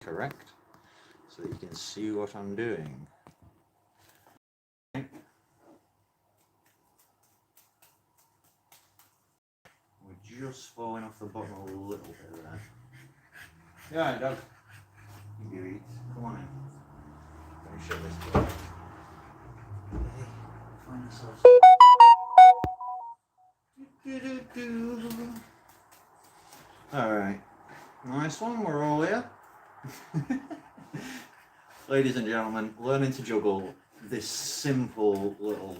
correct, so that you can see what I'm doing. Okay. We're just falling off the bottom a little bit there. Yeah, dog. You eat. Come on in. Let me show this to you. Okay. Find yourself. Alright. Nice one, we're all here. Ladies and gentlemen, learning to juggle this simple little,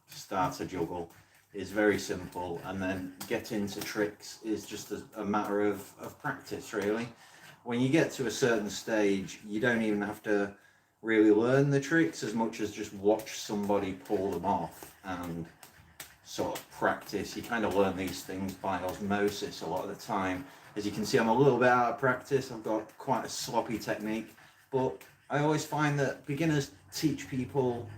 starter juggle is very simple, and then getting into tricks is just a matter of practice, really. When you get to a certain stage, you don't even have to really learn the tricks as much as just watch somebody pull them off and sort of practice. You kind of learn these things by osmosis a lot of the time. As you can see, I'm a little bit out of practice. I've got quite a sloppy technique, but I always find that beginners teach people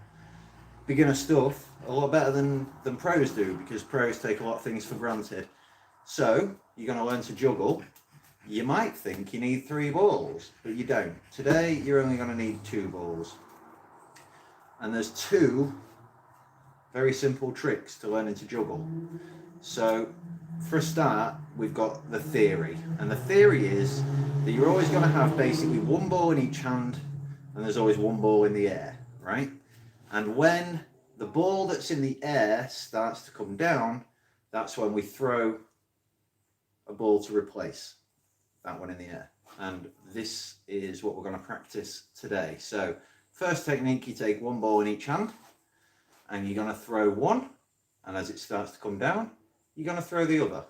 beginner stuff a lot better than pros do, because pros take a lot of things for granted. So you're going to learn to juggle. You might think you need 3 balls, but you don't. Today you're only going to need 2 balls, and there's 2 very simple tricks to learning to juggle. So for a start, we've got the theory, and the theory is that you're always going to have basically 1 ball in each hand, and there's always 1 ball in the air, right? And when the ball that's in the air starts to come down, that's when we throw a ball to replace that one in the air. And this is what we're going to practice today. So first technique, you take 1 ball in each hand, and you're going to throw one, and as it starts to come down, you're going to throw the other,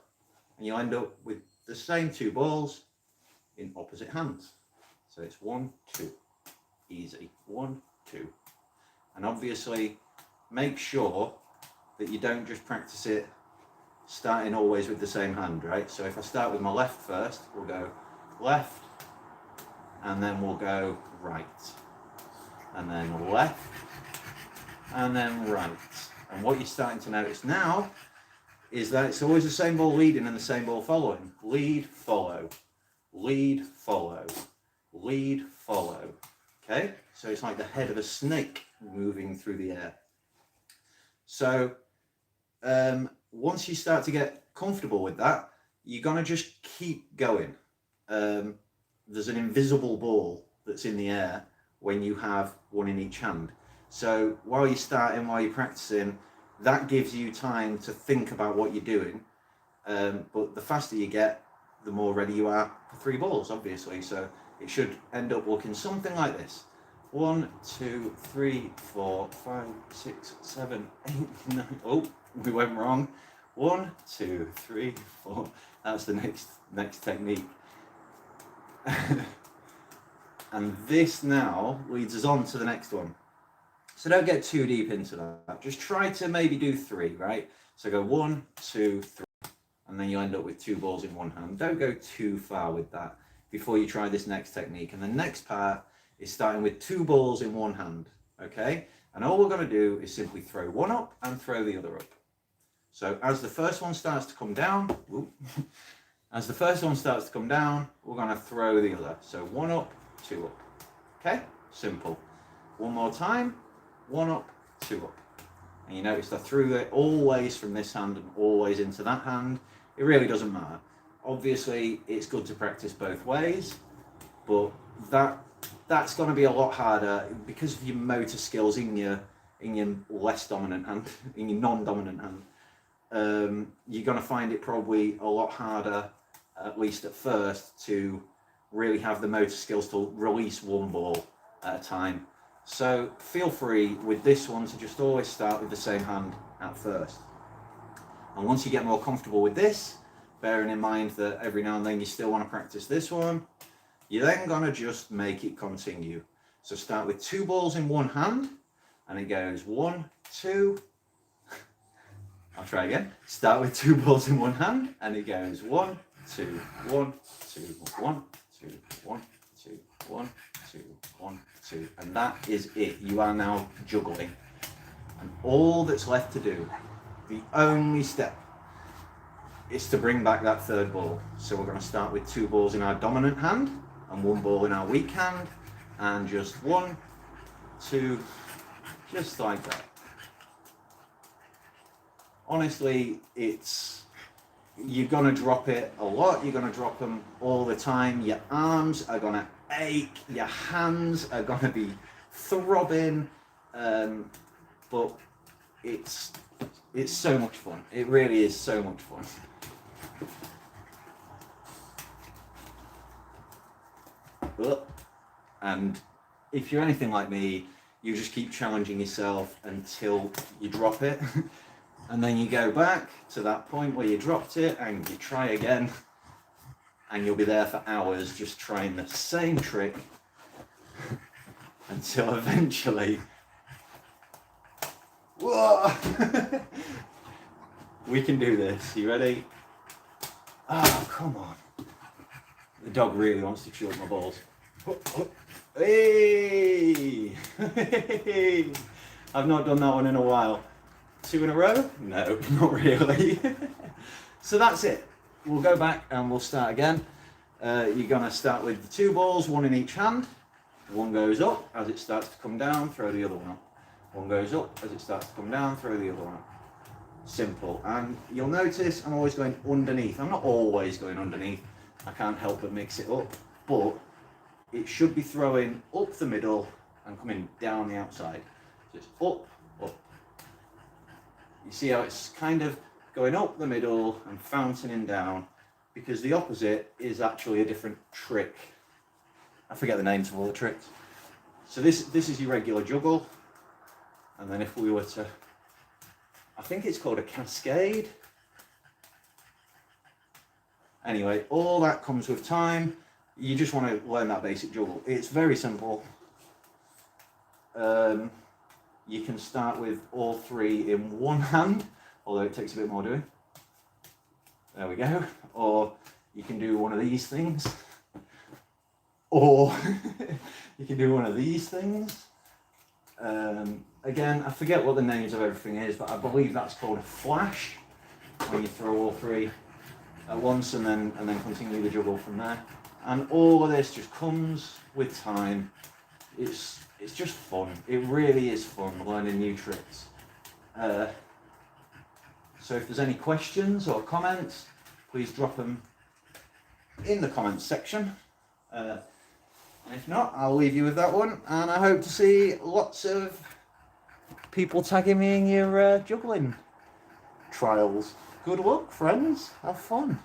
and you'll end up with the same 2 balls in opposite hands. So it's 1, 2, easy, 1, 2. And obviously make sure that you don't just practice it starting always with the same hand, right? So if I start with my left first, we'll go left, and then we'll go right, and then left, and then right. And what you're starting to notice now is that it's always the same ball leading and the same ball following. Lead, follow, lead, follow, lead, follow. Okay? So it's like the head of a snake moving through the air. So once you start to get comfortable with that, you're going to just keep going. There's an invisible ball that's in the air when you have 1 in each hand. So while you're starting, while you're practicing, that gives you time to think about what you're doing. But the faster you get, the more ready you are for 3 balls, obviously. So it should end up looking something like this. 1, 2, 3, 4, 5, 6, 7, 8, 9. Oh, we went wrong. 1, 2, 3, 4. That's the next technique. And this now leads us on to the next one. So don't get too deep into that. Just try to maybe do 3, right? So go 1, 2, 3, and then you end up with 2 balls in 1 hand. Don't go too far with that before you try this next technique. And the next part is starting with 2 balls in 1 hand, okay? And all we're going to do is simply throw one up and throw the other up. So as the first one starts to come down, as the first one starts to come down, we're going to throw the other. So 1 up, 2 up, okay? Simple. One more time. 1 up, 2 up. And you notice I threw it always from this hand and always into that hand. It really doesn't matter. Obviously, it's good to practice both ways, but that's going to be a lot harder because of your motor skills in your less dominant hand, in your non-dominant hand. You're going to find it probably a lot harder, at least at first, to really have the motor skills to release 1 ball at a time. So feel free with this one to just always start with the same hand at first. And once you get more comfortable with this, bearing in mind that every now and then you still want to practice this one, you're then going to just make it continue. So start with 2 balls in 1 hand, and it goes 1, 2. I'll try again. Start with 2 balls in 1 hand, and it goes 1, 2, 1, 2, 1, 2, 1, 2, 1, 2, 1, 2. And that is it. You are now juggling. And all that's left to do, the only step, is to bring back that 3rd ball. So we're going to start with 2 balls in our dominant hand, and one ball in our weak hand, and just 1, 2, just like that. Honestly, you're gonna drop it a lot, you're gonna drop them all the time, your arms are gonna ache, your hands are gonna be throbbing, but it's so much fun. It really is so much fun. And if you're anything like me, you just keep challenging yourself until you drop it. And then you go back to that point where you dropped it and you try again. And you'll be there for hours just trying the same trick until eventually, whoa, we can do this. You ready? Oh, come on. The dog really wants to chew up my balls. Hey! I've not done that one in a while. 2 in a row? No, not really. So that's it. We'll go back and we'll start again. You're going to start with the 2 balls, 1 in each hand. One goes up. As it starts to come down, throw the other one up. One goes up. As it starts to come down, throw the other one up. Simple. And you'll notice I'm always going underneath. I'm not always going underneath. I can't help but mix it up. But it should be throwing up the middle and coming down the outside. So it's up, up. You see how it's kind of going up the middle and fountaining down, because the opposite is actually a different trick. I forget the names of all the tricks. So this is your regular juggle, and then if we were to, I think it's called a cascade. Anyway, all that comes with time. You just want to learn that basic juggle. It's very simple. You can start with all 3 in one hand, although it takes a bit more doing. There we go. Or you can do one of these things. Or you can do one of these things. Again, I forget what the names of everything is, but I believe that's called a flash, when you throw all 3 at once and then continue the juggle from there. And all of this just comes with time. It's just fun. It really is fun learning new tricks. So if there's any questions or comments, please drop them in the comments section. And if not, I'll leave you with that one. And I hope to see lots of people tagging me in your juggling trials. Good luck, friends. Have fun.